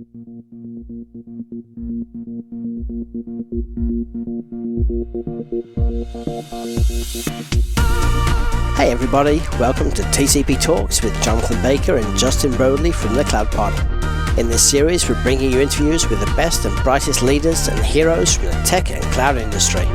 Hey everybody, welcome to TCP Talks with Jonathan Baker and Justin Brodley from the CloudPod. In this series, we're bringing you interviews with the best and brightest leaders and heroes from the tech and cloud industry.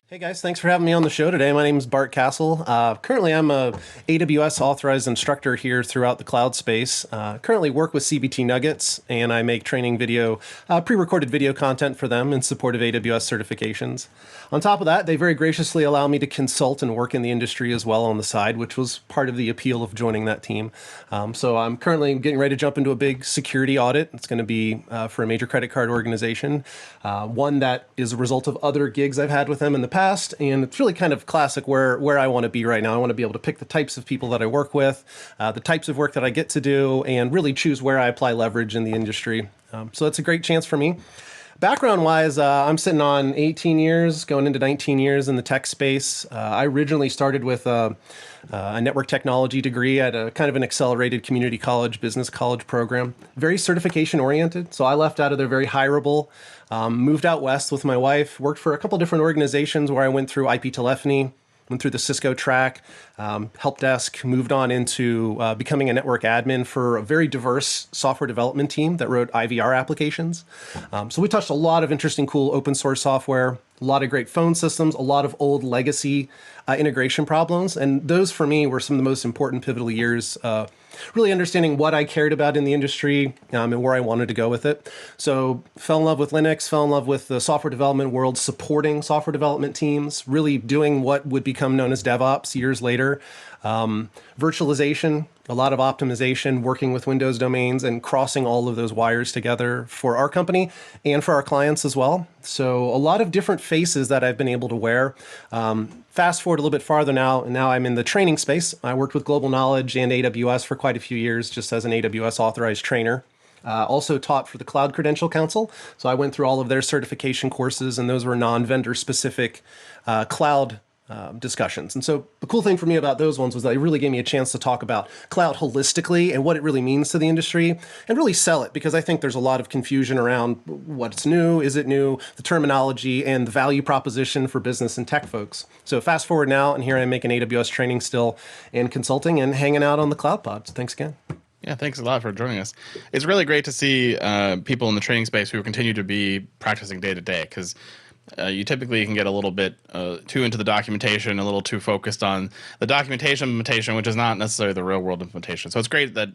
Hey guys, thanks for having me on the show today. My name is Bart Castle. Currently, I'm a AWS authorized instructor here throughout the cloud space. Currently work with CBT Nuggets, and I make training video, pre-recorded video content for them in support of AWS certifications. On top of that, they very graciously allow me to consult and work in the industry as well on the side, which was part of the appeal of joining that team. So I'm currently getting ready to jump into a big security audit. It's going to be for a major credit card organization, one that is a result of other gigs I've had with them in the past. And it's really kind of classic where I want to be right now. I want to be able to pick the types of people that I work with, the types of work that I get to do, and really choose where I apply leverage in the industry. So it's a great chance for me. Background-wise, I'm sitting on 18 years, going into 19 years in the tech space. I originally started with a network technology degree at a kind of an accelerated community college, business college program. Very certification-oriented, so I left out of there very hireable. Moved out west with my wife, worked for a couple different organizations where I went through IP telephony, went through the Cisco track, help desk, moved on into becoming a network admin for a very diverse software development team that wrote IVR applications. So we touched a lot of interesting, cool open source software, a lot of great phone systems, a lot of old legacy integration problems. And those for me were some of the most important pivotal years, really understanding what I cared about in the industry and where I wanted to go with it. So fell in love with Linux, fell in love with the software development world, supporting software development teams, really doing what would become known as DevOps years later. Virtualization, a lot of optimization, working with Windows domains and crossing all of those wires together for our company and for our clients as well. So a lot of different faces that I've been able to wear. Fast forward a little bit farther now, and now I'm in the training space. I worked with Global Knowledge and AWS for quite a few years, just as an AWS authorized trainer. Also taught for the Cloud Credential Council. So I went through all of their certification courses, and those were non-vendor specific cloud discussions. And so the cool thing for me about those ones was that it really gave me a chance to talk about cloud holistically and what it really means to the industry and really sell it, because I think there's a lot of confusion around what's new, is it new, the terminology, and the value proposition for business and tech folks. So fast forward now, and here I am making AWS training still and consulting and hanging out on the CloudPod. So thanks again. Yeah, thanks a lot for joining us. It's really great to see people in the training space who continue to be practicing day to day, because you typically can get a little bit too into the documentation, a little too focused on the documentation implementation, which is not necessarily the real world implementation. So it's great that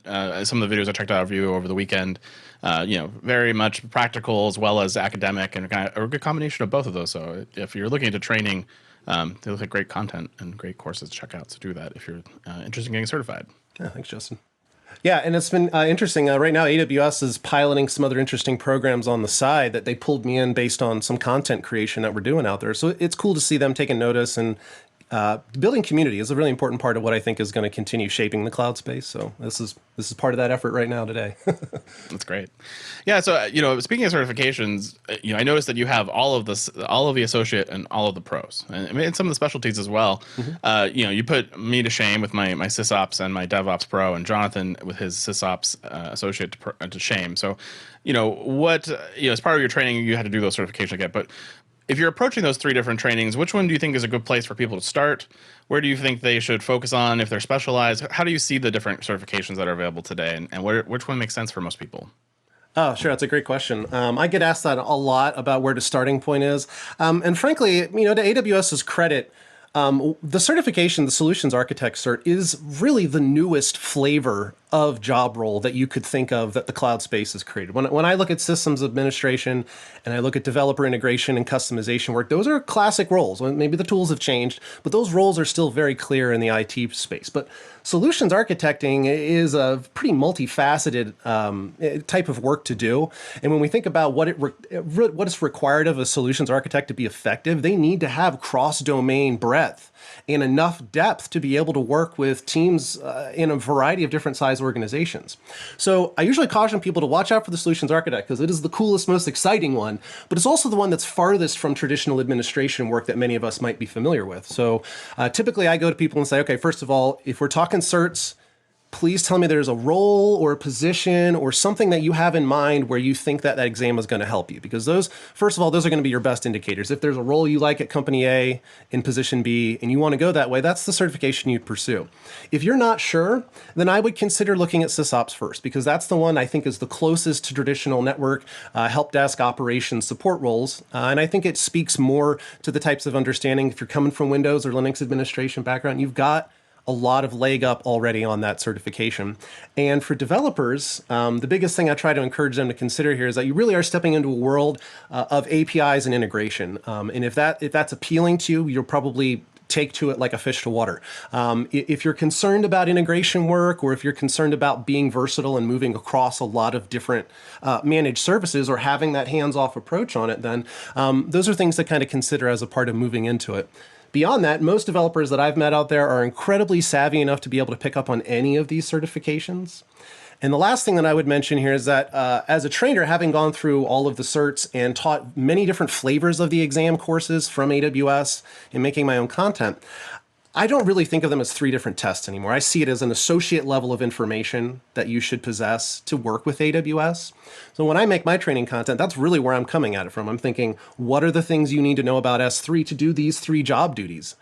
some of the videos I checked out of you over the weekend, very much practical as well as academic, and kind of a good combination of both of those. So if you're looking into training, they look like great content and great courses to check out. So do that if you're interested in getting certified. Yeah, thanks, Justin. Yeah, and it's been interesting. Right now, AWS is piloting some other interesting programs on the side that they pulled me in based on some content creation that we're doing out there. So it's cool to see them taking notice, and building community is a really important part of what I think is going to continue shaping the cloud space. So this is part of that effort right now today. That's great. Yeah. So speaking of certifications, I noticed that you have all of the associate and all of the pros, and some of the specialties as well. Mm-hmm. You put me to shame with my SysOps and my DevOps pro, and Jonathan with his SysOps associate to shame. So, as part of your training, you had to do those certifications again, but if you're approaching those three different trainings, which one do you think is a good place for people to start? Where do you think they should focus on if they're specialized? How do you see the different certifications that are available today, and which one makes sense for most people? Oh, sure. That's a great question. I get asked that a lot about where the starting point is. And frankly, to AWS's credit, the certification, the Solutions Architect cert, is really the newest flavor of job role that you could think of that the cloud space has created. When I look at systems administration and I look at developer integration and customization work, those are classic roles. Maybe the tools have changed, but those roles are still very clear in the IT space. But solutions architecting is a pretty multifaceted type of work to do. And when we think about what is required of a solutions architect to be effective, they need to have cross-domain breadth breadth and enough depth to be able to work with teams in a variety of different size organizations. So I usually caution people to watch out for the solutions architect because it is the coolest, most exciting one, but it's also the one that's farthest from traditional administration work that many of us might be familiar with. So typically I go to people and say, okay, first of all, if we're talking certs, please tell me there's a role or a position or something that you have in mind where you think that that exam is going to help you. Because those, first of all, those are going to be your best indicators. If there's a role you like at company A in position B and you want to go that way, that's the certification you'd pursue. If you're not sure, then I would consider looking at SysOps first, because that's the one I think is the closest to traditional network, help desk, operations, support roles. And I think it speaks more to the types of understanding. If you're coming from Windows or Linux administration background, you've got a lot of leg up already on that certification. And for developers, the biggest thing I try to encourage them to consider here is that you really are stepping into a world of APIs and integration. And if that's appealing to you, you'll probably take to it like a fish to water. If you're concerned about integration work, or if you're concerned about being versatile and moving across a lot of different managed services or having that hands-off approach on it, then those are things to kind of consider as a part of moving into it. Beyond that, most developers that I've met out there are incredibly savvy enough to be able to pick up on any of these certifications. And the last thing that I would mention here is that as a trainer, having gone through all of the certs and taught many different flavors of the exam courses from AWS and making my own content, I don't really think of them as three different tests anymore. I see it as an associate level of information that you should possess to work with AWS. So when I make my training content, that's really where I'm coming at it from. I'm thinking, what are the things you need to know about S3 to do these three job duties?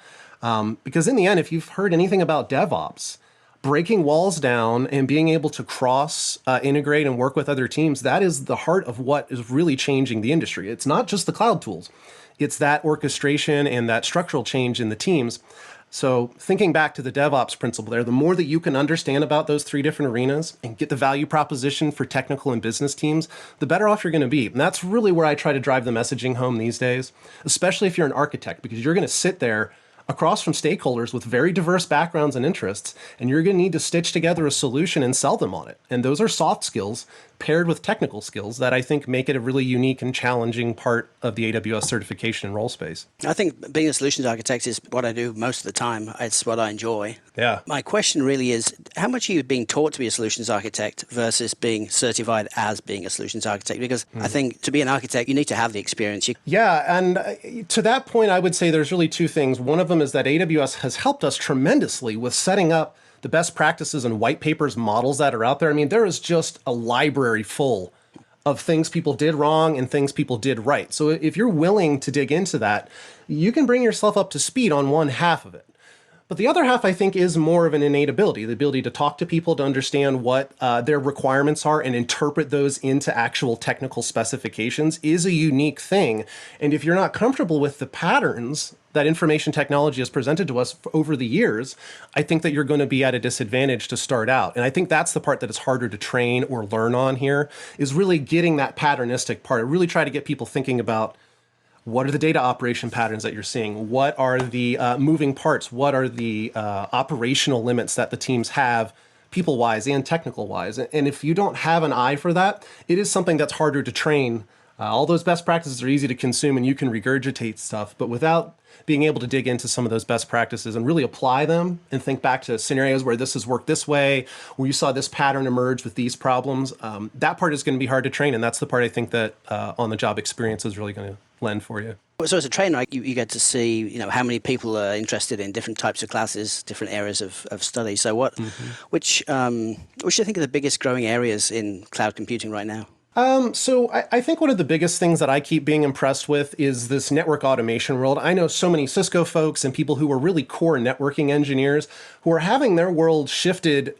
Because in the end, if you've heard anything about DevOps, breaking walls down and being able to cross integrate and work with other teams, that is the heart of what is really changing the industry. It's not just the cloud tools. It's that orchestration and that structural change in the teams. So thinking back to the DevOps principle there, the more that you can understand about those three different arenas and get the value proposition for technical and business teams, the better off you're going to be. And that's really where I try to drive the messaging home these days, especially if you're an architect, because you're going to sit there across from stakeholders with very diverse backgrounds and interests, and you're going to need to stitch together a solution and sell them on it. And those are soft skills paired with technical skills that I think make it a really unique and challenging part of the AWS certification and role space. I think being a solutions architect is what I do most of the time. It's what I enjoy. Yeah. My question really is, how much are you being taught to be a solutions architect versus being certified as being a solutions architect? Because I think to be an architect, you need to have the experience. Yeah, and to that point, I would say there's really two things. One of them is that AWS has helped us tremendously with setting up the best practices and white papers models that are out there. I mean, there is just a library full of things people did wrong and things people did right. So if you're willing to dig into that, you can bring yourself up to speed on one half of it. But the other half, I think, is more of an innate ability, the ability to talk to people, to understand what their requirements are and interpret those into actual technical specifications is a unique thing. And if you're not comfortable with the patterns that information technology has presented to us over the years, I think that you're going to be at a disadvantage to start out. And I think that's the part that is harder to train or learn on here, is really getting that patternistic part. I really try to get people thinking about, what are the data operation patterns that you're seeing? What are the moving parts? What are the operational limits that the teams have, people-wise and technical-wise? And if you don't have an eye for that, it is something that's harder to train. All those best practices are easy to consume and you can regurgitate stuff, but without being able to dig into some of those best practices and really apply them and think back to scenarios where this has worked this way, where you saw this pattern emerge with these problems, that part is going to be hard to train. And that's the part I think that on-the-job experience is really going to lend for you. So as a trainer, you get to see, how many people are interested in different types of classes, different areas of study. So which do you think are the biggest growing areas in cloud computing right now? So I think one of the biggest things that I keep being impressed with is this network automation world. I know so many Cisco folks and people who are really core networking engineers who are having their world shifted,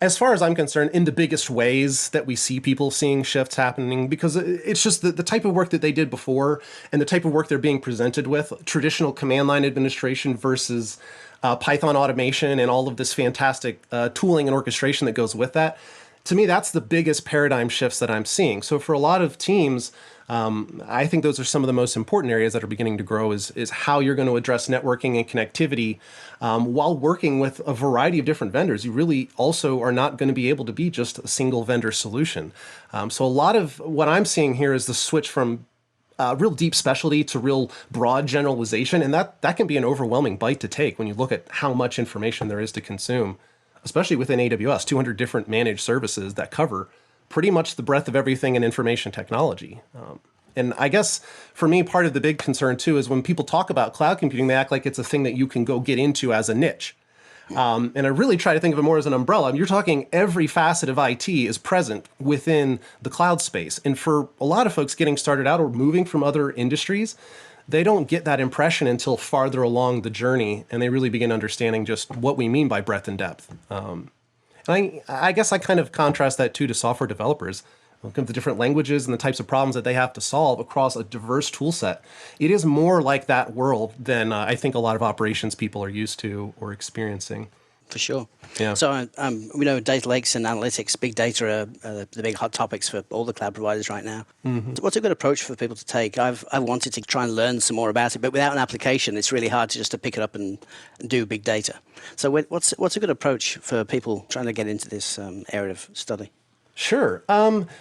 as far as I'm concerned, in the biggest ways that we see people seeing shifts happening, because it's just the type of work that they did before and the type of work they're being presented with, traditional command line administration versus Python automation and all of this fantastic tooling and orchestration that goes with that. To me, that's the biggest paradigm shifts that I'm seeing. So for a lot of teams, I think those are some of the most important areas that are beginning to grow is how you're going to address networking and connectivity while working with a variety of different vendors. You really also are not going to be able to be just a single vendor solution. So a lot of what I'm seeing here is the switch from real deep specialty to real broad generalization. And that can be an overwhelming bite to take when you look at how much information there is to consume, especially within AWS, 200 different managed services that cover pretty much the breadth of everything in information technology. And I guess for me, part of the big concern too is when people talk about cloud computing, they act like it's a thing that you can go get into as a niche. And I really try to think of it more as an umbrella. I mean, you're talking every facet of IT is present within the cloud space. And for a lot of folks getting started out or moving from other industries, they don't get that impression until farther along the journey, and they really begin understanding just what we mean by breadth and depth. I guess I kind of contrast that too to software developers. Look at the different languages and the types of problems that they have to solve across a diverse tool set. It is more like that world than I think a lot of operations people are used to or experiencing. For sure. Yeah. So we know data lakes and analytics, big data are the big hot topics for all the cloud providers right now. Mm-hmm. What's a good approach for people to take? I've wanted to try and learn some more about it, but without an application, it's really hard to pick it up and do big data. So what's a good approach for people trying to get into this area of study? Sure.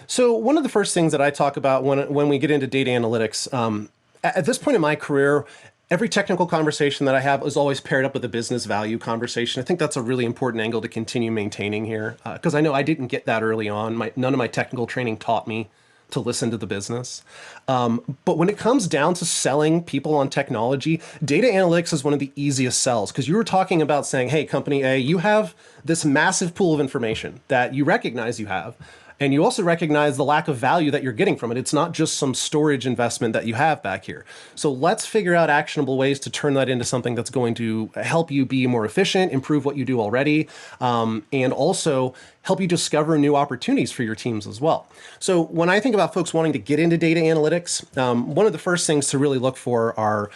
So one of the first things that I talk about when we get into data analytics, at this point in my career, every technical conversation that I have is always paired up with a business value conversation. I think that's a really important angle to continue maintaining here, because I know I didn't get that early on. None of my technical training taught me to listen to the business. But when it comes down to selling people on technology, data analytics is one of the easiest sells, because you were talking about saying, hey, company A, you have this massive pool of information that you recognize you have. And you also recognize the lack of value that you're getting from it. It's not just some storage investment that you have back here. So let's figure out actionable ways to turn that into something that's going to help you be more efficient, improve what you do already, and also help you discover new opportunities for your teams as well. So when I think about folks wanting to get into data analytics, one of the first things to really look for are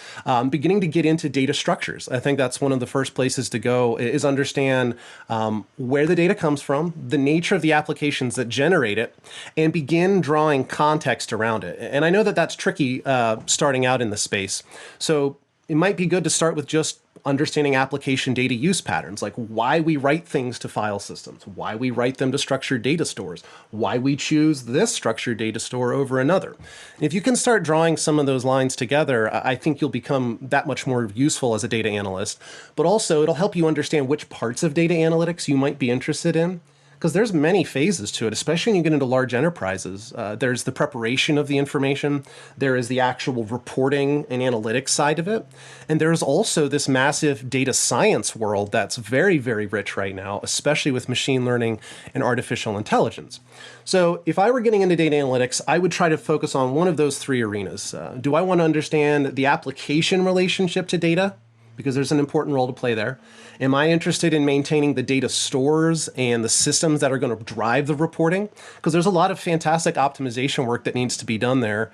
beginning to get into data structures. I think that's one of the first places to go is understand where the data comes from, the nature of the applications that generate it, and begin drawing context around it. And I know that that's tricky starting out in the space. So it might be good to start with just understanding application data use patterns, like why we write things to file systems, why we write them to structured data stores, why we choose this structured data store over another. And if you can start drawing some of those lines together, I think you'll become that much more useful as a data analyst, but also it'll help you understand which parts of data analytics you might be interested in. Because there's many phases to it, especially when you get into large enterprises. There's the preparation of the information. There is the actual reporting and analytics side of it. And there's also this massive data science world that's very, very rich right now, especially with machine learning and artificial intelligence. So if I were getting into data analytics, I would try to focus on one of those three arenas. Do I want to understand the application relationship to data? Because there's an important role to play there. Am I interested in maintaining the data stores and the systems that are going to drive the reporting? Because there's a lot of fantastic optimization work that needs to be done there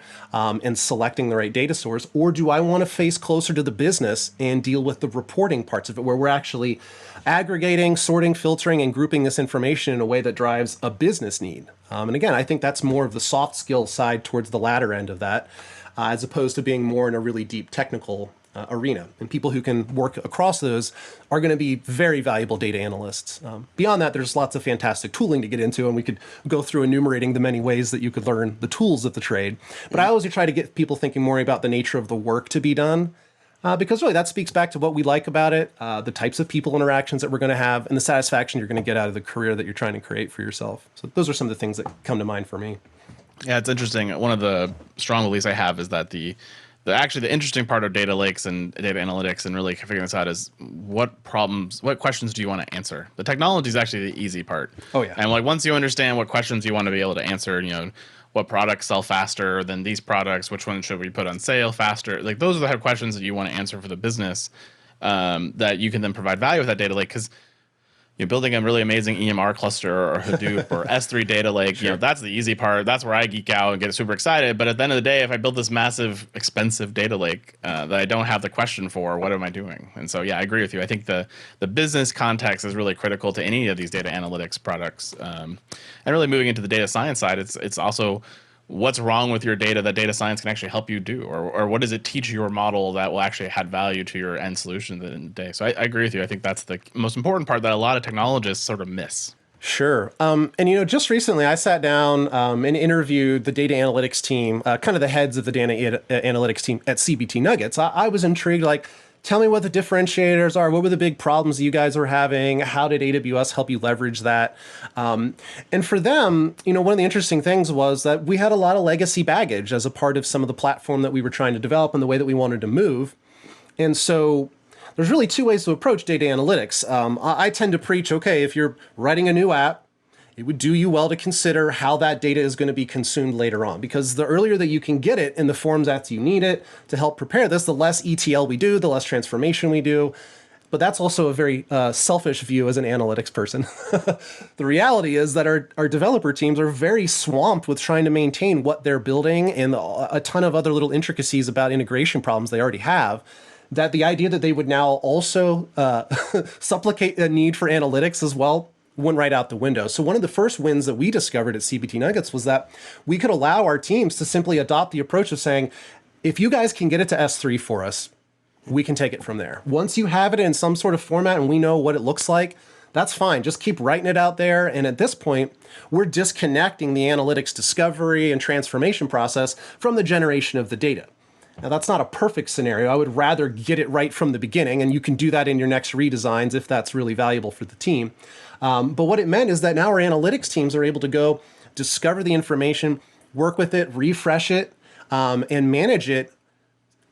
in selecting the right data stores. Or do I want to face closer to the business and deal with the reporting parts of it, where we're actually aggregating, sorting, filtering, and grouping this information in a way that drives a business need? And again, I think that's more of the soft skill side towards the latter end of that, as opposed to being more in a really deep technical arena. And people who can work across those are going to be very valuable data analysts. Beyond that, there's lots of fantastic tooling to get into, and we could go through enumerating the many ways that you could learn the tools of the trade. But I always try to get people thinking more about the nature of the work to be done, because really that speaks back to what we like about it, the types of people interactions that we're going to have, and the satisfaction you're going to get out of the career that you're trying to create for yourself. So those are some of the things that come to mind for me. Yeah, it's interesting. One of the strong beliefs I have is that actually the interesting part of data lakes and data analytics and really figuring this out is what questions do you want to answer? The technology is actually the easy part. Oh yeah. And like once you understand what questions you want to be able to answer, what products sell faster than these products, which one should we put on sale faster? Like those are the type of questions that you want to answer for the business, that you can then provide value with that data lake. Because you're building a really amazing EMR cluster or Hadoop or S3 data lake. Sure. That's the easy part. That's where I geek out and get super excited. But at the end of the day, if I build this massive, expensive data lake that I don't have the question for, what am I doing? And so, yeah, I agree with you. I think the business context is really critical to any of these data analytics products. And really moving into the data science side, it's also what's wrong with your data that data science can actually help you do, or what does it teach your model that will actually add value to your end solution at the end of the day. So I agree with you. I think that's the most important part that a lot of technologists sort of miss. Sure. And just recently I sat down and interviewed the data analytics team, kind of the heads of the data analytics team at CBT Nuggets. I was intrigued, like, tell me what the differentiators are. What were the big problems you guys were having? How did AWS help you leverage that? And for them, one of the interesting things was that we had a lot of legacy baggage as a part of some of the platform that we were trying to develop and the way that we wanted to move. And so there's really two ways to approach data analytics. I tend to preach, okay, if you're writing a new app, it would do you well to consider how that data is going to be consumed later on, because the earlier that you can get it in the forms that you need it to help prepare this, the less ETL we do, the less transformation we do. But that's also a very selfish view as an analytics person. The reality is that our developer teams are very swamped with trying to maintain what they're building and a ton of other little intricacies about integration problems they already have, that the idea that they would now also supplicate a need for analytics as well went right out the window. So one of the first wins that we discovered at CBT Nuggets was that we could allow our teams to simply adopt the approach of saying, if you guys can get it to S3 for us, we can take it from there. Once you have it in some sort of format and we know what it looks like, that's fine. Just keep writing it out there. And at this point, we're disconnecting the analytics discovery and transformation process from the generation of the data. Now, that's not a perfect scenario. I would rather get it right from the beginning, and you can do that in your next redesigns if that's really valuable for the team. But what it meant is that now our analytics teams are able to go discover the information, work with it, refresh it, and manage it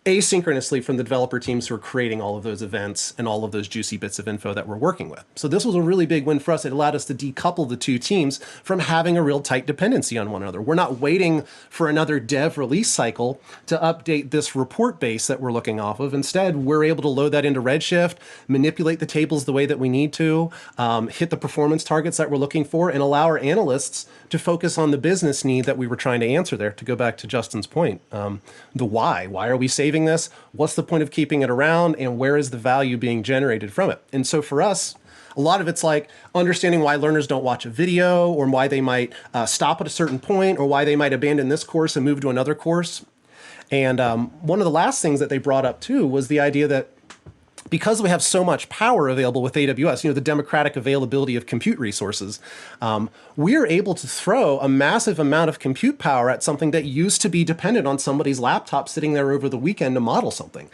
asynchronously from the developer teams who are creating all of those events and all of those juicy bits of info that we're working with. So this was a really big win for us. It allowed us to decouple the two teams from having a real tight dependency on one another. We're not waiting for another dev release cycle to update this report base that we're looking off of. Instead, we're able to load that into Redshift, manipulate the tables the way that we need to, hit the performance targets that we're looking for, and allow our analysts to focus on the business need that we were trying to answer there, to go back to Justin's point. The why. Why are we saving this? What's the point of keeping it around? And where is the value being generated from it? And so for us, a lot of it's like understanding why learners don't watch a video, or why they might stop at a certain point, or why they might abandon this course and move to another course. And one of the last things that they brought up too was the idea that because we have so much power available with AWS, the democratic availability of compute resources, we're able to throw a massive amount of compute power at something that used to be dependent on somebody's laptop sitting there over the weekend to model something.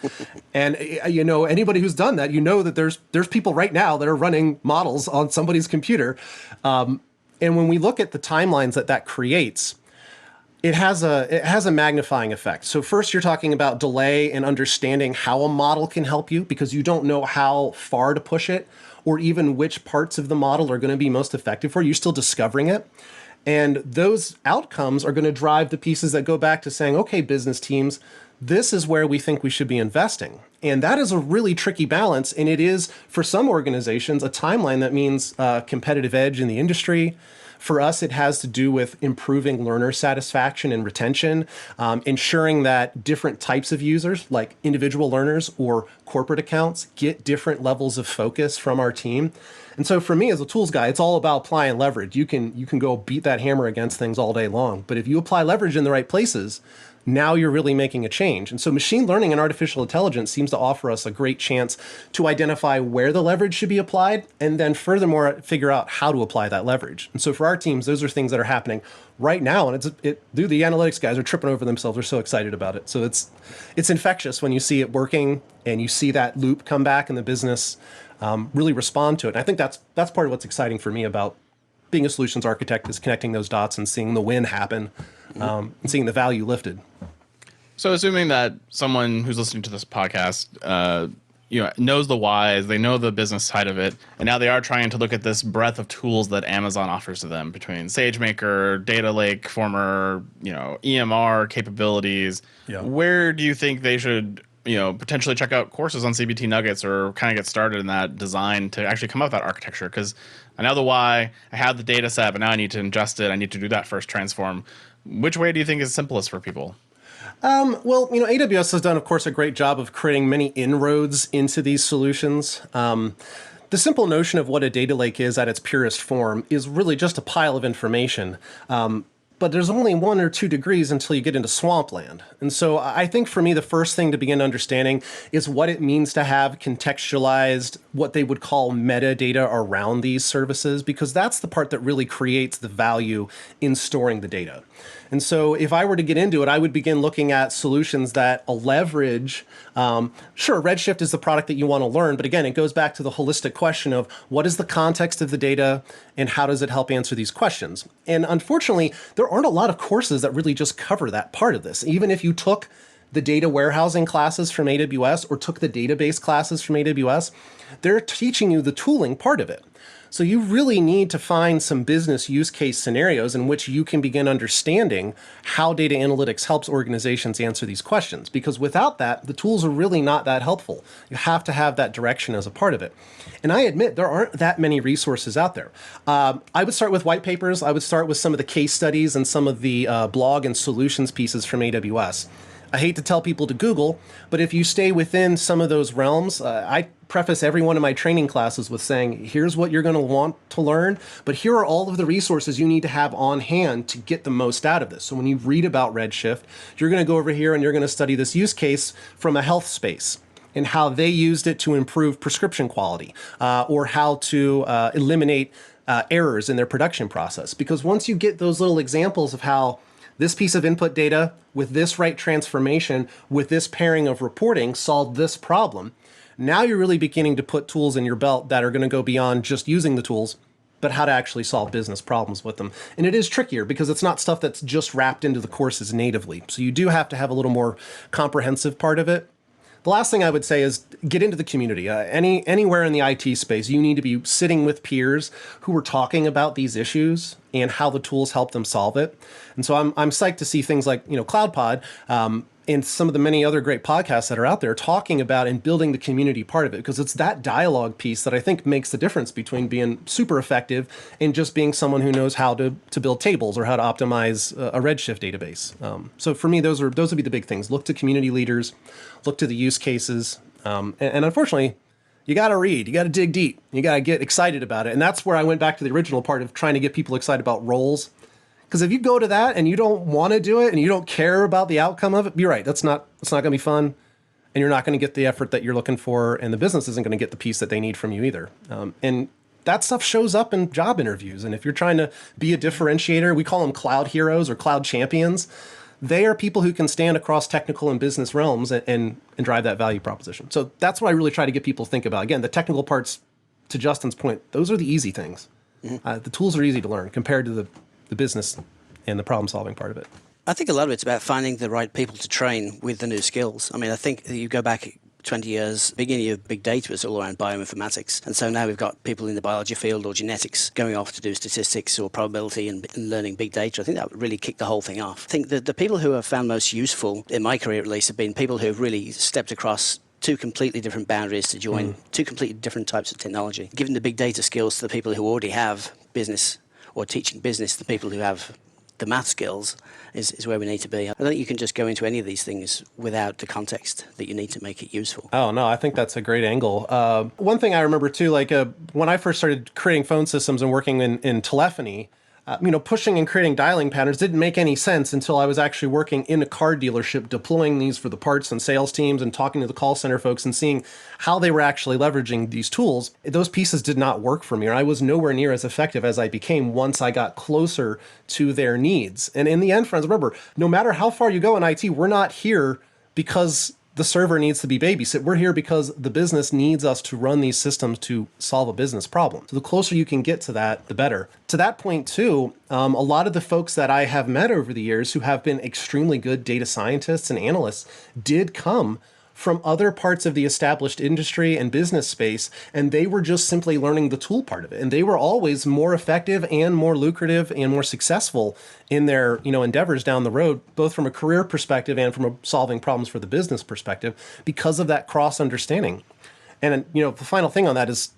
And anybody who's done that, that there's people right now that are running models on somebody's computer. And when we look at the timelines that creates, it has a magnifying effect. So first, you're talking about delay and understanding how a model can help you, because you don't know how far to push it or even which parts of the model are going to be most effective for you. You're still discovering it. And those outcomes are going to drive the pieces that go back to saying, okay, business teams, this is where we think we should be investing. And that is a really tricky balance. And it is, for some organizations, a timeline that means competitive edge in the industry. For us, it has to do with improving learner satisfaction and retention, ensuring that different types of users, like individual learners or corporate accounts, get different levels of focus from our team. And so for me as a tools guy, it's all about applying leverage. You can go beat that hammer against things all day long. But if you apply leverage in the right places, now you're really making a change. And so machine learning and artificial intelligence seems to offer us a great chance to identify where the leverage should be applied, and then furthermore, figure out how to apply that leverage. And so for our teams, those are things that are happening right now. And the analytics guys are tripping over themselves. They're so excited about it. So it's infectious when you see it working and you see that loop come back and the business really respond to it. And I think that's part of what's exciting for me about being a solutions architect, is connecting those dots and seeing the win happen, and seeing the value lifted. So assuming that someone who's listening to this podcast, knows the whys, they know the business side of it, and now they are trying to look at this breadth of tools that Amazon offers to them between SageMaker, Data Lake, former, EMR capabilities. Yeah. Where do you think they should, potentially check out courses on CBT Nuggets, or kind of get started in that design to actually come up with that architecture? Because I know the why, I have the data set, but now I need to ingest it. I need to do that first transform. Which way do you think is simplest for people? Well, AWS has done, of course, a great job of creating many inroads into these solutions. The simple notion of what a data lake is at its purest form is really just a pile of information. but there's only 1 or 2 degrees until you get into swampland. And so I think for me, the first thing to begin understanding is what it means to have contextualized, what they would call metadata around these services, because that's the part that really creates the value in storing the data. And so if I were to get into it, I would begin looking at solutions that leverage, sure, Redshift is the product that you want to learn, but again, it goes back to the holistic question of what is the context of the data and how does it help answer these questions? And unfortunately, there aren't a lot of courses that really just cover that part of this. Even if you took the data warehousing classes from AWS or took the database classes from AWS, they're teaching you the tooling part of it. So you really need to find some business use case scenarios in which you can begin understanding how data analytics helps organizations answer these questions. Because without that, the tools are really not that helpful. You have to have that direction as a part of it. And I admit there aren't that many resources out there. I would start with white papers. I would start with some of the case studies and some of the blog and solutions pieces from AWS. I hate to tell people to Google, but if you stay within some of those realms, I preface every one of my training classes with saying, here's what you're going to want to learn, but here are all of the resources you need to have on hand to get the most out of this. So when you read about Redshift, you're going to go over here and you're going to study this use case from a health space and how they used it to improve prescription quality or how to eliminate errors in their production process. Because once you get those little examples of how this piece of input data with this right transformation, with this pairing of reporting solved this problem, now you're really beginning to put tools in your belt that are going to go beyond just using the tools, but how to actually solve business problems with them. And it is trickier because it's not stuff that's just wrapped into the courses natively. So you do have to have a little more comprehensive part of it. The last thing I would say is get into the community. Anywhere in the IT space, you need to be sitting with peers who are talking about these issues and how the tools help them solve it. And so I'm psyched to see things like CloudPod and some of the many other great podcasts that are out there talking about and building the community part of it, because it's that dialogue piece that I think makes the difference between being super effective and just being someone who knows how to build tables or how to optimize a Redshift database. So for me, those would be the big things. Look to community leaders, look to the use cases, and unfortunately, you got to read, you got to dig deep, you got to get excited about it. And that's where I went back to the original part of trying to get people excited about roles. Because if you go to that and you don't want to do it and you don't care about the outcome of it, you're right, it's not going to be fun, and you're not going to get the effort that you're looking for, and the business isn't going to get the piece that they need from you either. And that stuff shows up in job interviews. And if you're trying to be a differentiator, we call them cloud heroes or cloud champions. They are people who can stand across technical and business realms and drive that value proposition. So that's what I really try to get people to think about. Again, the technical parts, to Justin's point, those are the easy things. Mm-hmm. The tools are easy to learn compared to the business and the problem-solving part of it. I think a lot of it's about finding the right people to train with the new skills. I mean, I think you go back 20 years, beginning of big data was all around bioinformatics. And so now we've got people in the biology field or genetics going off to do statistics or probability and learning big data. I think that would really kick the whole thing off. I think that the people who have found most useful, in my career at least, have been people who have really stepped across two completely different boundaries to join two completely different types of technology. Giving the big data skills to the people who already have business, or teaching business to the people who have the math skills is where we need to be. I don't think you can just go into any of these things without the context that you need to make it useful. Oh, no, I think that's a great angle. One thing I remember, too, when I first started creating phone systems and working in telephony, pushing and creating dialing patterns didn't make any sense until I was actually working in a car dealership, deploying these for the parts and sales teams and talking to the call center folks and seeing how they were actually leveraging these tools. Those pieces did not work for me, or I was nowhere near as effective as I became once I got closer to their needs. And in the end, friends, remember, no matter how far you go in IT, we're not here because the server needs to be babysit. We're here because the business needs us to run these systems to solve a business problem. So the closer you can get to that, the better. To that point too, a lot of the folks that I have met over the years who have been extremely good data scientists and analysts did come from other parts of the established industry and business space, and they were just simply learning the tool part of it. And they were always more effective and more lucrative and more successful in their endeavors down the road, both from a career perspective and from a solving problems for the business perspective, because of that cross understanding. And the final thing on that is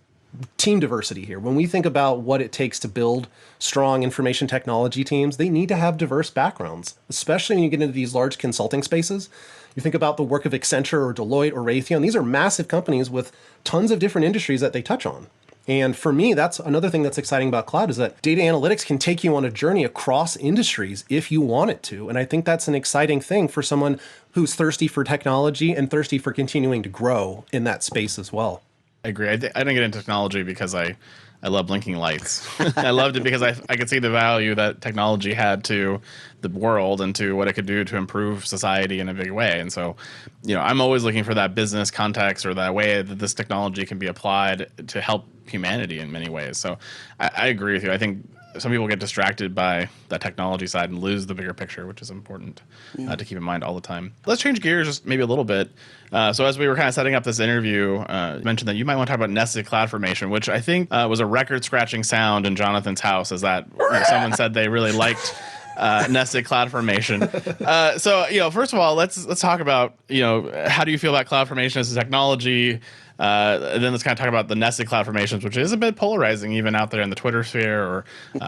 team diversity here. When we think about what it takes to build strong information technology teams, they need to have diverse backgrounds, especially when you get into these large consulting spaces. You think about the work of Accenture or Deloitte or Raytheon. These are massive companies with tons of different industries that they touch on. And for me, that's another thing that's exciting about cloud is that data analytics can take you on a journey across industries if you want it to. And I think that's an exciting thing for someone who's thirsty for technology and thirsty for continuing to grow in that space as well. I agree. I didn't get into technology because I love blinking lights. I loved it because I could see the value that technology had to the world and to what it could do to improve society in a big way. And so, I'm always looking for that business context or that way that this technology can be applied to help humanity in many ways. So I agree with you. I think some people get distracted by that technology side and lose the bigger picture, which is important to keep in mind all the time. Let's change gears just maybe a little bit. So as we were kind of setting up this interview, you mentioned that you might want to talk about nested CloudFormation, which I think was a record-scratching sound in Jonathan's house, as that someone said they really liked nested CloudFormation. So first of all, let's talk about how do you feel about CloudFormation as a technology? Then let's kind of talk about the nested CloudFormations, which is a bit polarizing even out there in the Twitter sphere or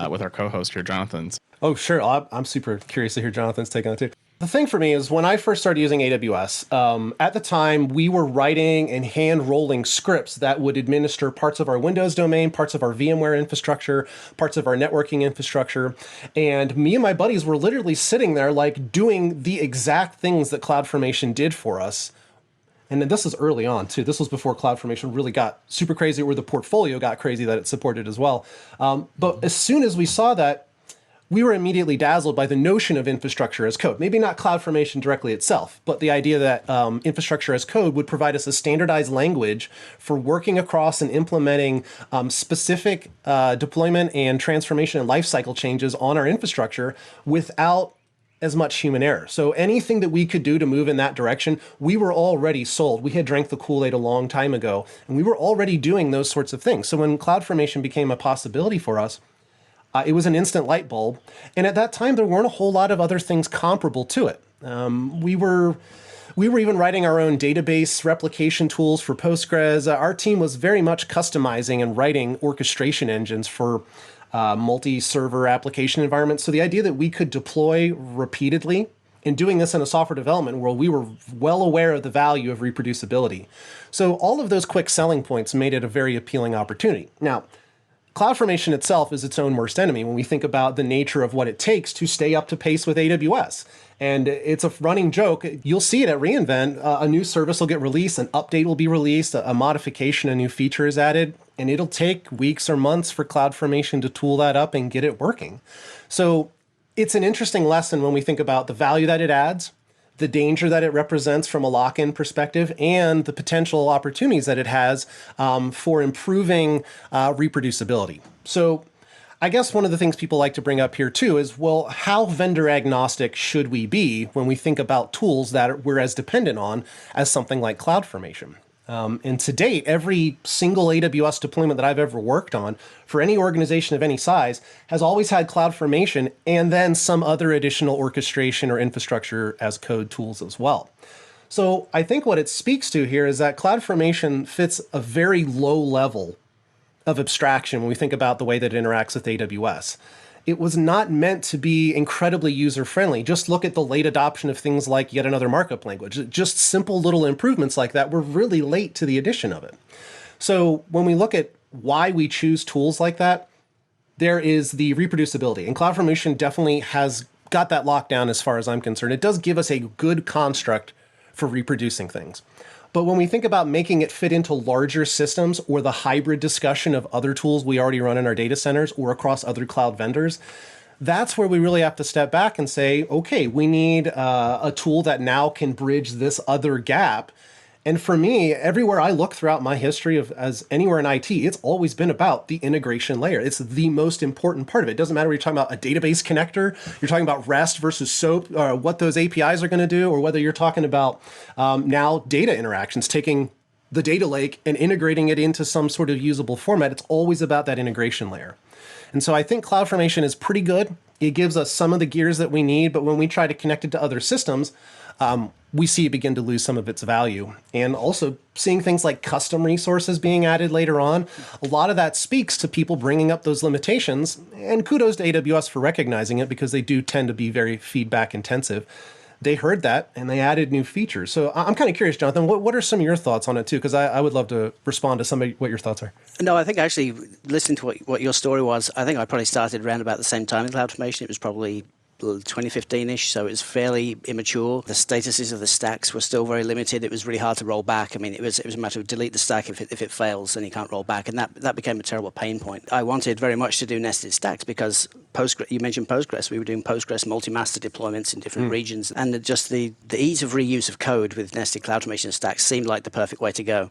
with our co-host here, Jonathan's. Oh, sure. I'm super curious to hear Jonathan's take on it too. The thing for me is when I first started using AWS, at the time we were writing and hand rolling scripts that would administer parts of our Windows domain, parts of our VMware infrastructure, parts of our networking infrastructure. And me and my buddies were literally sitting there like doing the exact things that CloudFormation did for us. And then this is early on too. This was before CloudFormation really got super crazy, or the portfolio got crazy that it supported as well. But as soon as we saw that, we were immediately dazzled by the notion of infrastructure as code. Maybe not CloudFormation directly itself, but the idea that infrastructure as code would provide us a standardized language for working across and implementing specific deployment and transformation and lifecycle changes on our infrastructure without as much human error. So anything that we could do to move in that direction, we were already sold. We had drank the Kool-Aid a long time ago, and we were already doing those sorts of things. So when CloudFormation became a possibility for us, it was an instant light bulb. And at that time, there weren't a whole lot of other things comparable to it. We were even writing our own database replication tools for Postgres. Our team was very much customizing and writing orchestration engines for multi-server application environments. So the idea that we could deploy repeatedly, and doing this in a software development world, we were well aware of the value of reproducibility. So all of those quick selling points made it a very appealing opportunity. Now, CloudFormation itself is its own worst enemy when we think about the nature of what it takes to stay up to pace with AWS. And it's a running joke. You'll see it at reInvent. A new service will get released, an update will be released, a modification, a new feature is added, and it'll take weeks or months for CloudFormation to tool that up and get it working. So it's an interesting lesson when we think about the value that it adds, the danger that it represents from a lock-in perspective, and the potential opportunities that it has for improving reproducibility. So I guess one of the things people like to bring up here too is, well, how vendor agnostic should we be when we think about tools that we're as dependent on as something like CloudFormation? And to date, every single AWS deployment that I've ever worked on for any organization of any size has always had CloudFormation and then some other additional orchestration or infrastructure as code tools as well. So I think what it speaks to here is that CloudFormation fits a very low level of abstraction when we think about the way that it interacts with AWS. It was not meant to be incredibly user-friendly. Just look at the late adoption of things like yet another markup language. Just simple little improvements like that were really late to the addition of it. So when we look at why we choose tools like that, there is the reproducibility. And CloudFormation definitely has got that locked down as far as I'm concerned. It does give us a good construct for reproducing things. But when we think about making it fit into larger systems or the hybrid discussion of other tools we already run in our data centers or across other cloud vendors, that's where we really have to step back and say, okay, we need a tool that now can bridge this other gap. And for me, everywhere I look throughout my history of as anywhere in IT, it's always been about the integration layer. It's the most important part of it. It doesn't matter whether you're talking about a database connector, you're talking about REST versus SOAP, or what those APIs are going to do, or whether you're talking about now data interactions, taking the data lake and integrating it into some sort of usable format. It's always about that integration layer. And so I think CloudFormation is pretty good. It gives us some of the gears that we need, but when we try to connect it to other systems, we see it begin to lose some of its value. And also seeing things like custom resources being added later on, a lot of that speaks to people bringing up those limitations. And kudos to AWS for recognizing it, because they do tend to be very feedback intensive. they heard that and they added new features. So I'm kind of curious, Jonathan, what are some of your thoughts on it too? Because I would love to respond to somebody what your thoughts are. No, I think actually listening to what your story was, I think I probably started around about the same time in CloudFormation. It was probably 2015-ish, so it was fairly immature. The statuses of the stacks were still very limited. It was really hard to roll back. I mean, it was a matter of delete the stack if it fails, and you can't roll back, and that became a terrible pain point. I wanted very much to do nested stacks because Postgres. You mentioned Postgres. We were doing Postgres multi-master deployments in different regions, and just the ease of reuse of code with nested CloudFormation stacks seemed like the perfect way to go.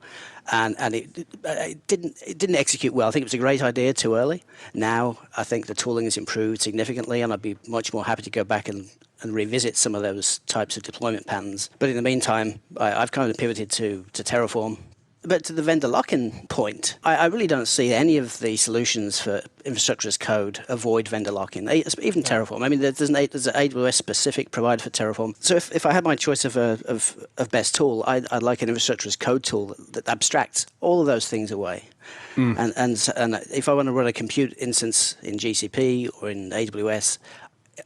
And it didn't execute well. I think it was a great idea too early. Now I think the tooling has improved significantly, and I'd be much more happy to go back and revisit some of those types of deployment patterns. But in the meantime, I've kind of pivoted to Terraform. But to the vendor lock-in point, I really don't see any of the solutions for infrastructure as code avoid vendor lock-in, even Terraform. I mean, there's an AWS-specific provider for Terraform. So if I had my choice of best tool, I'd like an infrastructure as code tool that abstracts all of those things away. And if I want to run a compute instance in GCP or in AWS,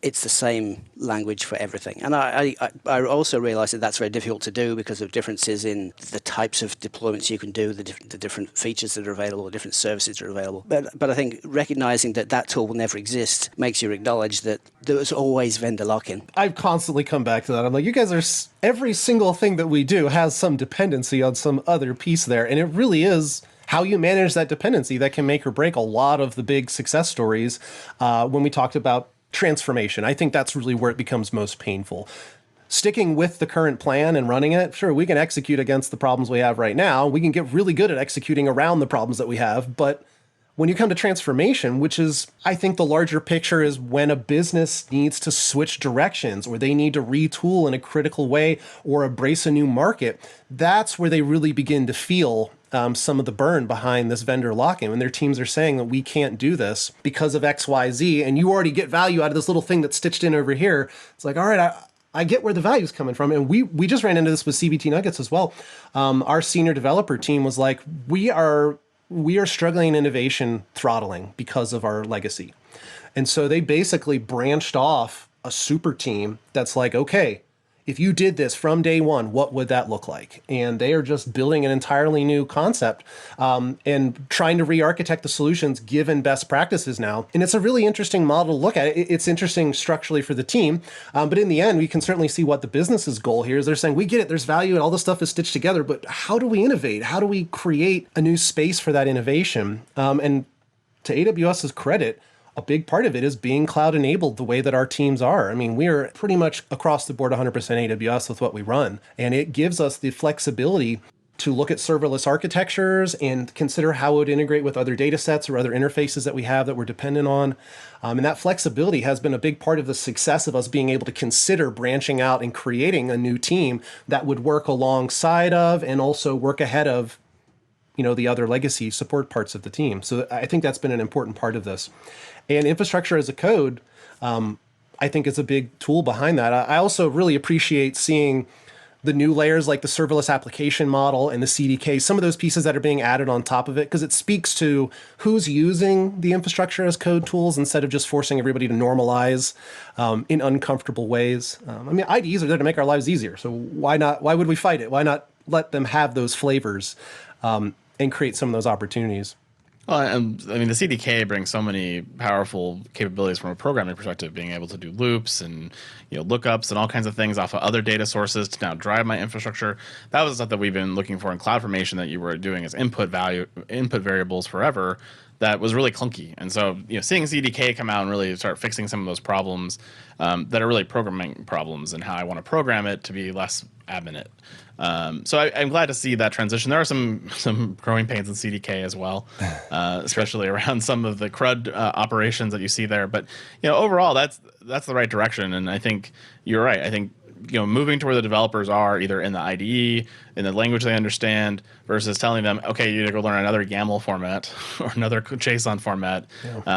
it's the same language for everything. And I also realize that that's very difficult to do because of differences in the types of deployments you can do, the different features that are available, the different services that are available. But I think recognizing that tool will never exist makes you acknowledge that there's always vendor lock-in. I've constantly come back to that. I'm like, you guys are, every single thing that we do has some dependency on some other piece there. And it really is how you manage that dependency that can make or break a lot of the big success stories when we talked about transformation. I think that's really where it becomes most painful. Sticking with the current plan and running it, sure, we can execute against the problems we have right now. We can get really good at executing around the problems that we have. But when you come to transformation, which is, I think the larger picture is when a business needs to switch directions or they need to retool in a critical way or embrace a new market, that's where they really begin to feel some of the burn behind this vendor lock-in when their teams are saying that we can't do this because of X, Y, Z, and you already get value out of this little thing that's stitched in over here. It's like, all right, I get where the value is coming from. And we just ran into this with CBT Nuggets as well. Our senior developer team was like, we are struggling in innovation throttling because of our legacy. And so they basically branched off a super team that's like, okay, if you did this from day one, what would that look like? And they are just building an entirely new concept and trying to re-architect the solutions given best practices now. And it's a really interesting model to look at. It's interesting structurally for the team. But in the end, we can certainly see what the business's goal here is. They're saying, we get it, there's value and all this stuff is stitched together, but how do we innovate? How do we create a new space for that innovation? And to AWS's credit, a big part of it is being cloud enabled the way that our teams are. I mean, we're pretty much across the board 100% AWS with what we run. And it gives us the flexibility to look at serverless architectures and consider how it would integrate with other data sets or other interfaces that we have that we're dependent on. And that flexibility has been a big part of the success of us being able to consider branching out and creating a new team that would work alongside of and also work ahead of the other legacy support parts of the team. So I think that's been an important part of this. And infrastructure as a code, I think is a big tool behind that. I also really appreciate seeing the new layers like the serverless application model and the CDK, some of those pieces that are being added on top of it, because it speaks to who's using the infrastructure as code tools instead of just forcing everybody to normalize in uncomfortable ways. I mean, IDEs are there to make our lives easier. So why not? Why would we fight it? Why not let them have those flavors and create some of those opportunities? Well, I mean, the CDK brings so many powerful capabilities from a programming perspective, being able to do loops and lookups and all kinds of things off of other data sources to now drive my infrastructure. That was the stuff that we've been looking for in CloudFormation that you were doing as input variables forever. That was really clunky. And so, seeing CDK come out and really start fixing some of those problems that are really programming problems and how I want to program it to be less ab init. So I'm glad to see that transition. There are some growing pains in CDK as well, especially around some of the CRUD operations that you see there. But overall, that's the right direction. And I think you're right. I think moving to where the developers are, either in the IDE, in the language they understand, versus telling them, okay, you need to go learn another YAML format or another JSON format,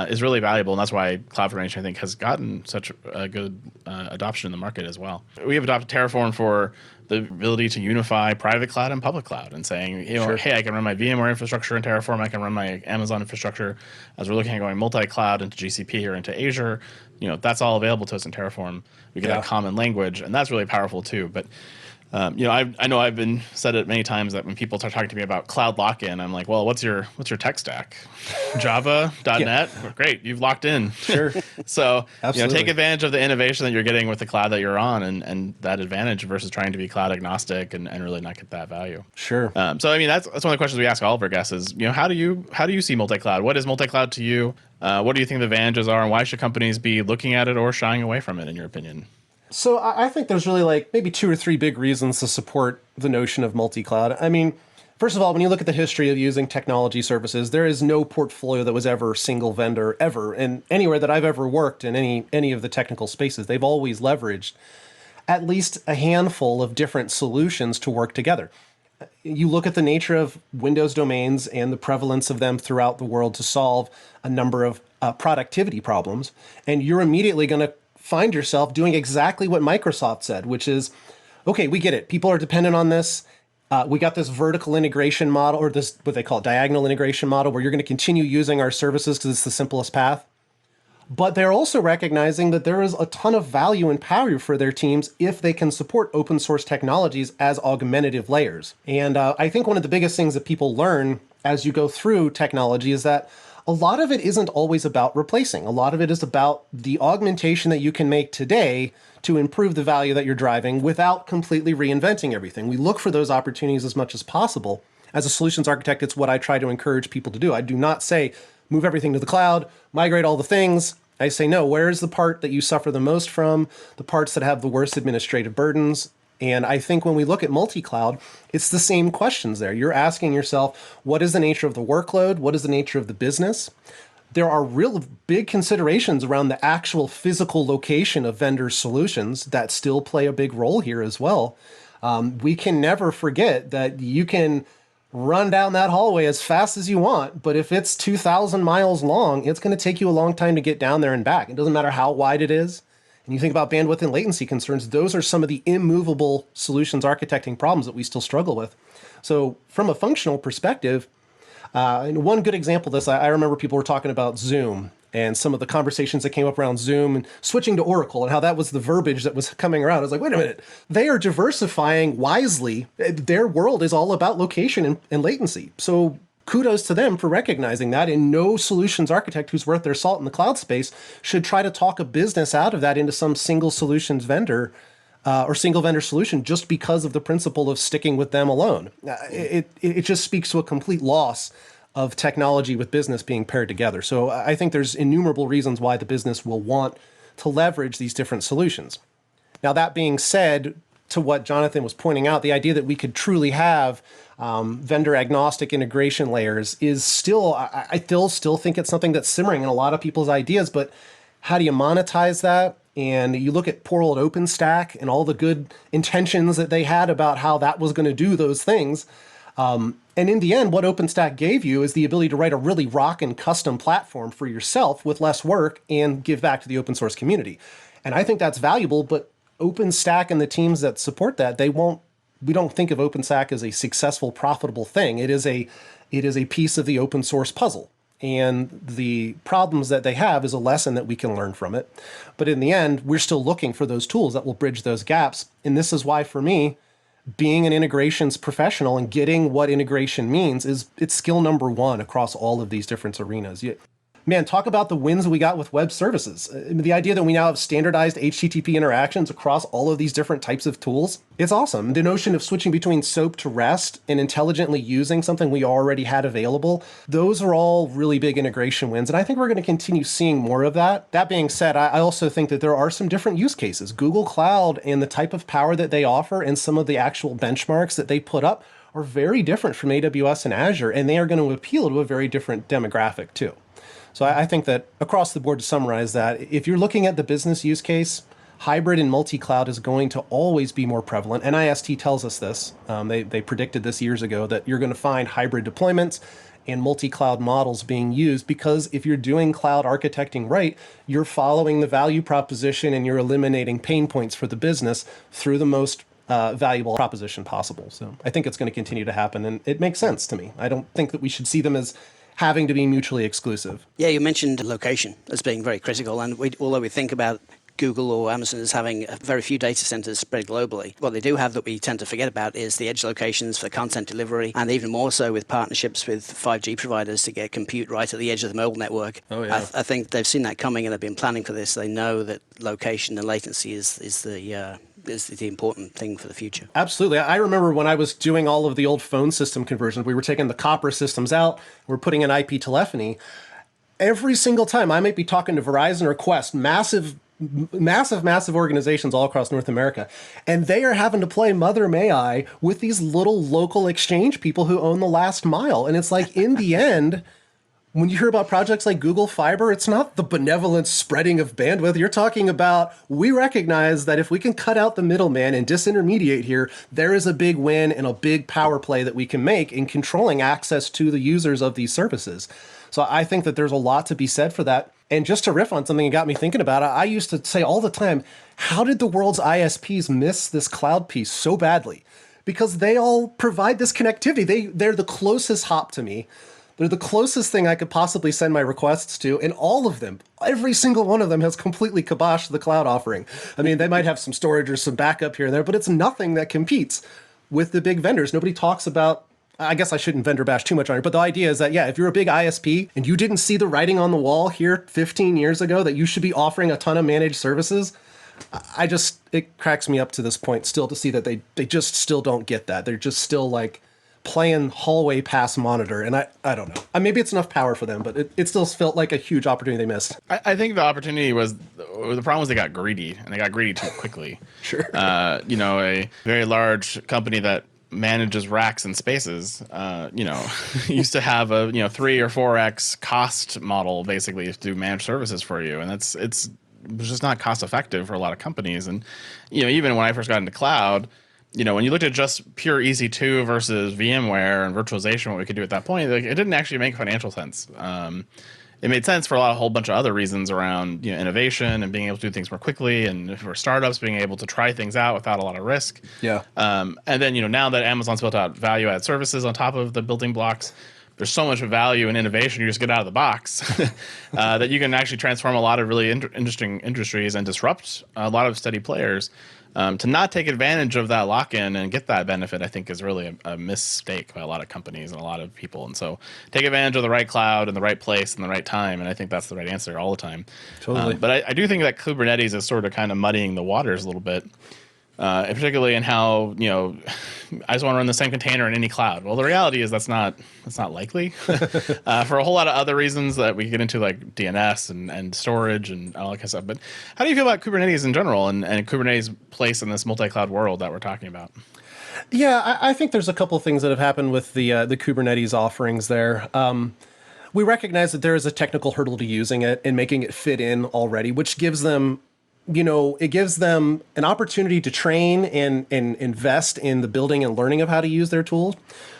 is really valuable. And that's why CloudFormation, I think, has gotten such a good adoption in the market as well. We have adopted Terraform for the ability to unify private cloud and public cloud, and saying, hey, I can run my VMware infrastructure in Terraform, I can run my Amazon infrastructure. As we're looking at going multi-cloud into GCP or into Azure, that's all available to us in Terraform. We get that common language, and that's really powerful too. But I know I've been said it many times that when people start talking to me about cloud lock-in, I'm like, well, what's your tech stack? Java, .NET? Great, you've locked in. Sure. So Absolutely. take advantage of the innovation that you're getting with the cloud that you're on, and that advantage versus trying to be cloud agnostic and really not get that value. Sure. So I mean, that's one of the questions we ask all of our guests is, how do you see multi-cloud? What is multi-cloud to you? What do you think the advantages are, and why should companies be looking at it or shying away from it, in your opinion? So I think there's really maybe 2 or 3 big reasons to support the notion of multi-cloud. I mean, first of all, when you look at the history of using technology services, there is no portfolio that was ever single vendor ever. And anywhere that I've ever worked in any of the technical spaces, they've always leveraged at least a handful of different solutions to work together. You look at the nature of Windows domains and the prevalence of them throughout the world to solve a number of productivity problems, and you're immediately going to find yourself doing exactly what Microsoft said, which is, okay, we get it. People are dependent on this. We got this vertical integration model, or this, what they call diagonal integration model, where you're going to continue using our services because it's the simplest path. But they're also recognizing that there is a ton of value and power for their teams if they can support open source technologies as augmentative layers. And I think one of the biggest things that people learn as you go through technology is that a lot of it isn't always about replacing. A lot of it is about the augmentation that you can make today to improve the value that you're driving without completely reinventing everything. We look for those opportunities as much as possible. As a solutions architect, it's what I try to encourage people to do. I do not say, move everything to the cloud, migrate all the things. I say, no, where is the part that you suffer the most from, the parts that have the worst administrative burdens? And I think when we look at multi-cloud, it's the same questions there. You're asking yourself, what is the nature of the workload? What is the nature of the business? There are real big considerations around the actual physical location of vendor solutions that still play a big role here as well. We can never forget that you can run down that hallway as fast as you want, but if it's 2,000 miles long, it's going to take you a long time to get down there and back. It doesn't matter how wide it is. And you think about bandwidth and latency concerns, those are some of the immovable solutions architecting problems that we still struggle with. So from a functional perspective, and one good example of this, I remember people were talking about Zoom and some of the conversations that came up around Zoom and switching to Oracle and how that was the verbiage that was coming around. I was like, wait a minute, they are diversifying wisely. Their world is all about location and latency. So kudos to them for recognizing that, and no solutions architect who's worth their salt in the cloud space should try to talk a business out of that into some single solutions vendor or single vendor solution just because of the principle of sticking with them alone. It just speaks to a complete loss of technology with business being paired together. So I think there's innumerable reasons why the business will want to leverage these different solutions. Now, that being said, to what Jonathan was pointing out, the idea that we could truly have vendor agnostic integration layers is still, I still think it's something that's simmering in a lot of people's ideas, but how do you monetize that? And you look at poor old OpenStack and all the good intentions that they had about how that was going to do those things. And in the end, what OpenStack gave you is the ability to write a really rockin' custom platform for yourself with less work and give back to the open source community. And I think that's valuable, but OpenStack and the teams that support that, we don't think of OpenStack as a successful, profitable thing. It is a piece of the open source puzzle. And the problems that they have is a lesson that we can learn from it. But in the end, we're still looking for those tools that will bridge those gaps. And this is why, for me, being an integrations professional and getting what integration means it's skill number one across all of these different arenas. Man, talk about the wins we got with web services. The idea that we now have standardized HTTP interactions across all of these different types of tools, it's awesome. The notion of switching between SOAP to REST and intelligently using something we already had available, those are all really big integration wins. And I think we're going to continue seeing more of that. That being said, I also think that there are some different use cases. Google Cloud and the type of power that they offer and some of the actual benchmarks that they put up are very different from AWS and Azure, and they are going to appeal to a very different demographic too. So I think that across the board, to summarize that, if you're looking at the business use case, hybrid and multi-cloud is going to always be more prevalent. NIST tells us this. They predicted this years ago that you're going to find hybrid deployments and multi-cloud models being used because if you're doing cloud architecting right, you're following the value proposition and you're eliminating pain points for the business through the most valuable proposition possible. So I think it's going to continue to happen, and it makes sense to me. I don't think that we should see them as having to be mutually exclusive. Yeah, you mentioned location as being very critical, and although we think about Google or Amazon as having very few data centers spread globally, what they do have that we tend to forget about is the edge locations for content delivery, and even more so with partnerships with 5G providers to get compute right at the edge of the mobile network. Oh, yeah. I think they've seen that coming and they've been planning for this. They know that location and latency is the important thing for the future. Absolutely. I remember when I was doing all of the old phone system conversions, we were taking the copper systems out, we're putting in IP telephony. Every single time I might be talking to Verizon or Quest, massive organizations all across North America, and they are having to play Mother May I with these little local exchange people who own the last mile. And it's like, in the end, when you hear about projects like Google Fiber, it's not the benevolent spreading of bandwidth. You're talking about, we recognize that if we can cut out the middleman and disintermediate here, there is a big win and a big power play that we can make in controlling access to the users of these services. So I think that there's a lot to be said for that. And just to riff on something that got me thinking about it, I used to say all the time, how did the world's ISPs miss this cloud piece so badly? Because they all provide this connectivity. They're the closest hop to me. They're the closest thing I could possibly send my requests to, and all of them, every single one of them has completely kiboshed the cloud offering. I mean, they might have some storage or some backup here and there, but it's nothing that competes with the big vendors. Nobody talks about, I guess I shouldn't vendor bash too much on it, but the idea is that, yeah, if you're a big ISP and you didn't see the writing on the wall here 15 years ago that you should be offering a ton of managed services, it cracks me up to this point still to see that they just still don't get that. They're just still like playing hallway pass monitor, and I don't know. Maybe it's enough power for them, but it still felt like a huge opportunity they missed. I think the opportunity was, the problem was they got greedy, and they got greedy too quickly. Sure. A very large company that manages racks and spaces, used to have a 3 or 4x cost model basically to do managed services for you, and it's just not cost effective for a lot of companies. And even when I first got into cloud, when you looked at just pure EC2 versus VMware and virtualization, what we could do at that point, it didn't actually make financial sense. It made sense for a whole bunch of other reasons around innovation and being able to do things more quickly, and for startups being able to try things out without a lot of risk. Yeah. And then now that Amazon's built out value-add services on top of the building blocks, there's so much value and innovation you just get out of the box that you can actually transform a lot of really interesting industries and disrupt a lot of steady players. To not take advantage of that lock-in and get that benefit, I think, is really a mistake by a lot of companies and a lot of people. And so take advantage of the right cloud and the right place and the right time, and I think that's the right answer all the time. Totally. But I do think that Kubernetes is sort of kind of muddying the waters a little bit, particularly in how, I just want to run the same container in any cloud. Well, the reality is that's not likely for a whole lot of other reasons that we can get into, like DNS and storage and all that kind of stuff. But how do you feel about Kubernetes in general and Kubernetes' place in this multi-cloud world that we're talking about? Yeah, I think there's a couple of things that have happened with the Kubernetes offerings there. We recognize that there is a technical hurdle to using it and making it fit in already, which gives them it gives them an opportunity to train and invest in the building and learning of how to use their tools,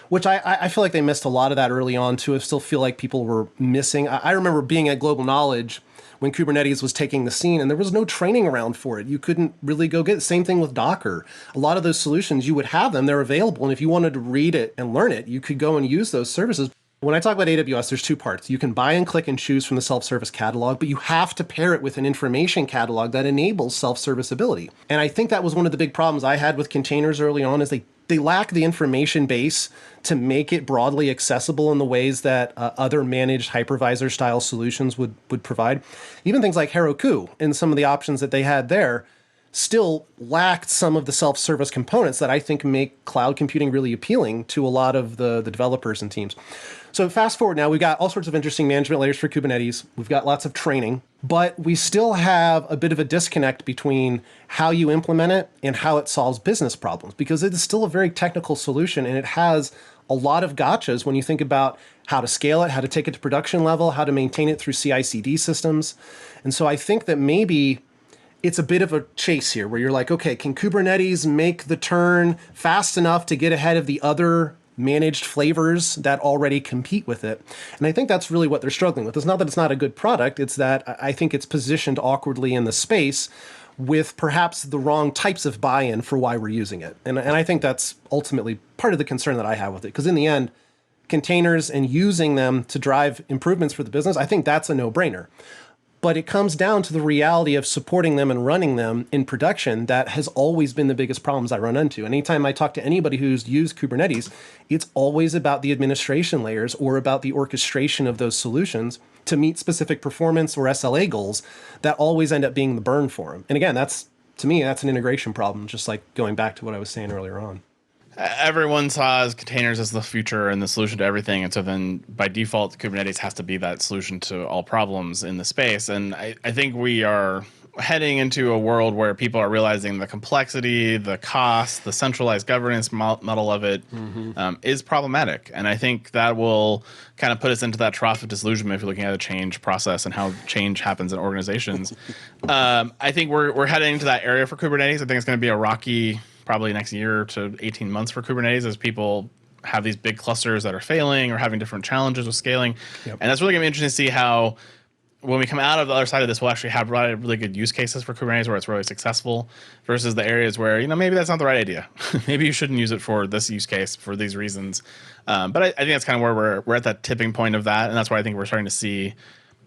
which I feel like they missed a lot of that early on too. I still feel like people were missing. I remember being at Global Knowledge when Kubernetes was taking the scene, and there was no training around for it. You couldn't really go get it. Same thing with Docker. A lot of those solutions, you would have them, they're available, and if you wanted to read it and learn it, you could go and use those services. When I talk about AWS, there's two parts. You can buy and click and choose from the self-service catalog, but you have to pair it with an information catalog that enables self-service ability. And I think that was one of the big problems I had with containers early on, is they lack the information base to make it broadly accessible in the ways that other managed hypervisor style solutions would provide. Even things like Heroku and some of the options that they had there still lacked some of the self-service components that I think make cloud computing really appealing to a lot of the developers and teams. So fast forward now, we've got all sorts of interesting management layers for Kubernetes. We've got lots of training, but we still have a bit of a disconnect between how you implement it and how it solves business problems, because it is still a very technical solution, and it has a lot of gotchas when you think about how to scale it, how to take it to production level, how to maintain it through CI/CD systems. And so I think that maybe it's a bit of a chase here where you're like, okay, can Kubernetes make the turn fast enough to get ahead of the other managed flavors that already compete with it? And I think that's really what they're struggling with. It's not that it's not a good product, it's that I think it's positioned awkwardly in the space with perhaps the wrong types of buy-in for why we're using it. And I think that's ultimately part of the concern that I have with it, because in the end, containers and using them to drive improvements for the business, I think that's a no-brainer. But it comes down to the reality of supporting them and running them in production. That has always been the biggest problems I run into. Anytime I talk to anybody who's used Kubernetes, it's always about the administration layers or about the orchestration of those solutions to meet specific performance or SLA goals that always end up being the burn for them. And again, to me, that's an integration problem, just like going back to what I was saying earlier on. Everyone saw containers as the future and the solution to everything. And so then by default, Kubernetes has to be that solution to all problems in the space. And I think we are heading into a world where people are realizing the complexity, the cost, the centralized governance model of it is problematic. And I think that will kind of put us into that trough of disillusionment if you're looking at a change process and how change happens in organizations. I think we're heading into that area for Kubernetes. I think it's going to be a rocky probably next year to 18 months for Kubernetes as people have these big clusters that are failing or having different challenges with scaling. Yep. And that's really going to be interesting to see how, when we come out of the other side of this, we'll actually have really good use cases for Kubernetes where it's really successful versus the areas where, maybe that's not the right idea. Maybe you shouldn't use it for this use case for these reasons. But I think that's kind of where we're at that tipping point of that. And that's why I think we're starting to see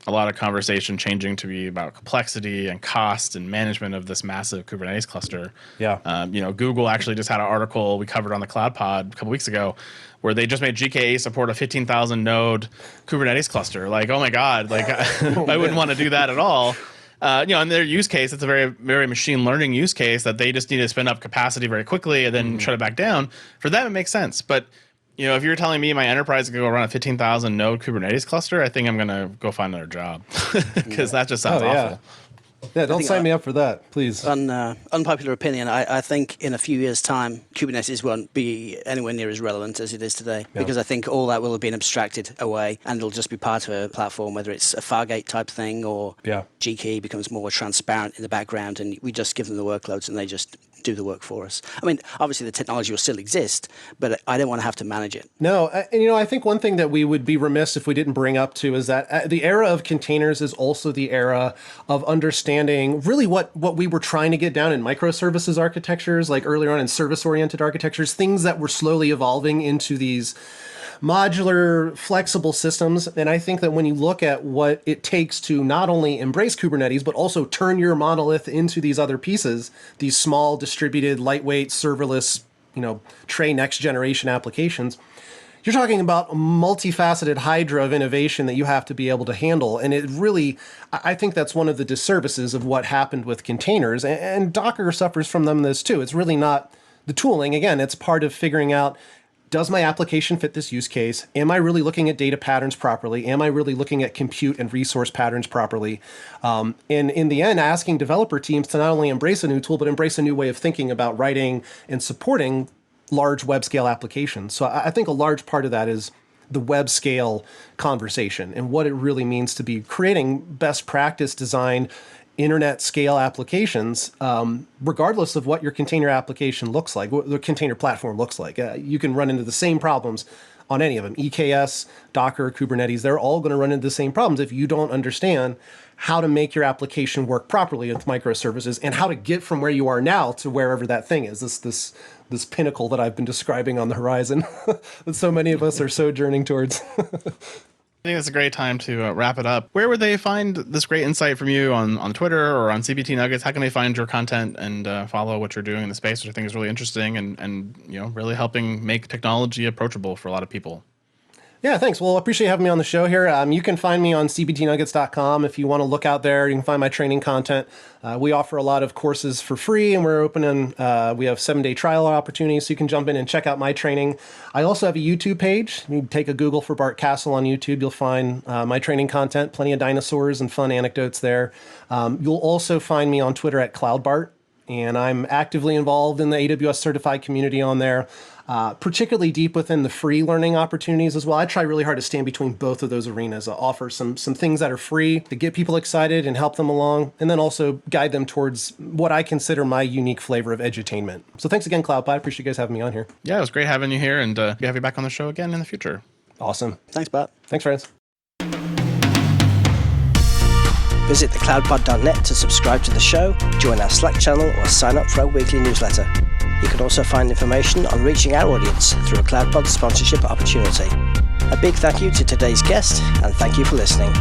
a lot of conversation changing to be about complexity and cost and management of this massive Kubernetes cluster. Yeah. Google actually just had an article we covered on the CloudPod a couple weeks ago where they just made GKE support a 15,000 node Kubernetes cluster. Like, oh my God, like I wouldn't want to do that at all. In their use case, it's a very, very machine learning use case that they just need to spin up capacity very quickly and then shut it back down. For them, it makes sense. But if you're telling me my enterprise is going to go run a 15,000 node Kubernetes cluster, I think I'm going to go find another job because that just sounds awful. Yeah, don't sign me up for that, please. Unpopular opinion, I think in a few years' time, Kubernetes won't be anywhere near as relevant as it is today because I think all that will have been abstracted away and it'll just be part of a platform, whether it's a Fargate type thing or GKE becomes more transparent in the background and we just give them the workloads and they just do the work for us. I mean, obviously the technology will still exist, but I don't want to have to manage it. No, I think one thing that we would be remiss if we didn't bring up too is that the era of containers is also the era of understanding really what we were trying to get down in microservices architectures, like earlier on in service-oriented architectures, things that were slowly evolving into these modular, flexible systems. And I think that when you look at what it takes to not only embrace Kubernetes, but also turn your monolith into these other pieces, these small, distributed, lightweight, serverless, tray next generation applications, you're talking about a multifaceted hydra of innovation that you have to be able to handle. And it really, I think that's one of the disservices of what happened with containers. And Docker suffers from them this too. It's really not the tooling. Again, it's part of figuring out, does my application fit this use case? Am I really looking at data patterns properly? Am I really looking at compute and resource patterns properly? And in the end, asking developer teams to not only embrace a new tool, but embrace a new way of thinking about writing and supporting large web scale applications. So I think a large part of that is the web scale conversation and what it really means to be creating best practice design internet scale applications, regardless of what your container application looks like, what the container platform looks like. You can run into the same problems on any of them. EKS, Docker, Kubernetes, they're all going to run into the same problems if you don't understand how to make your application work properly with microservices and how to get from where you are now to wherever that thing is, this pinnacle that I've been describing on the horizon that so many of us are sojourning towards. I think it's a great time to wrap it up. Where would they find this great insight from you on Twitter or on CBT Nuggets? How can they find your content and follow what you're doing in the space, which I think is really interesting and really helping make technology approachable for a lot of people? Yeah, thanks. Well, I appreciate having me on the show here. You can find me on cbtnuggets.com. If you want to look out there, you can find my training content. We offer a lot of courses for free, and we're opening, we have 7-day trial opportunities, so you can jump in and check out my training. I also have a YouTube page. You take a Google for Bart Castle on YouTube. You'll find my training content, plenty of dinosaurs and fun anecdotes there. You'll also find me on Twitter at CloudBart, and I'm actively involved in the AWS certified community on there. Particularly deep within the free learning opportunities as well. I try really hard to stand between both of those arenas. I offer some things that are free to get people excited and help them along, and then also guide them towards what I consider my unique flavor of edutainment. So thanks again, CloudFormation. I appreciate you guys having me on here. Yeah, it was great having you here, and have you back on the show again in the future. Awesome. Thanks, Bart. Thanks, friends. Visit thecloudpod.net to subscribe to the show, join our Slack channel, or sign up for our weekly newsletter. You can also find information on reaching our audience through a CloudPod sponsorship opportunity. A big thank you to today's guest, and thank you for listening.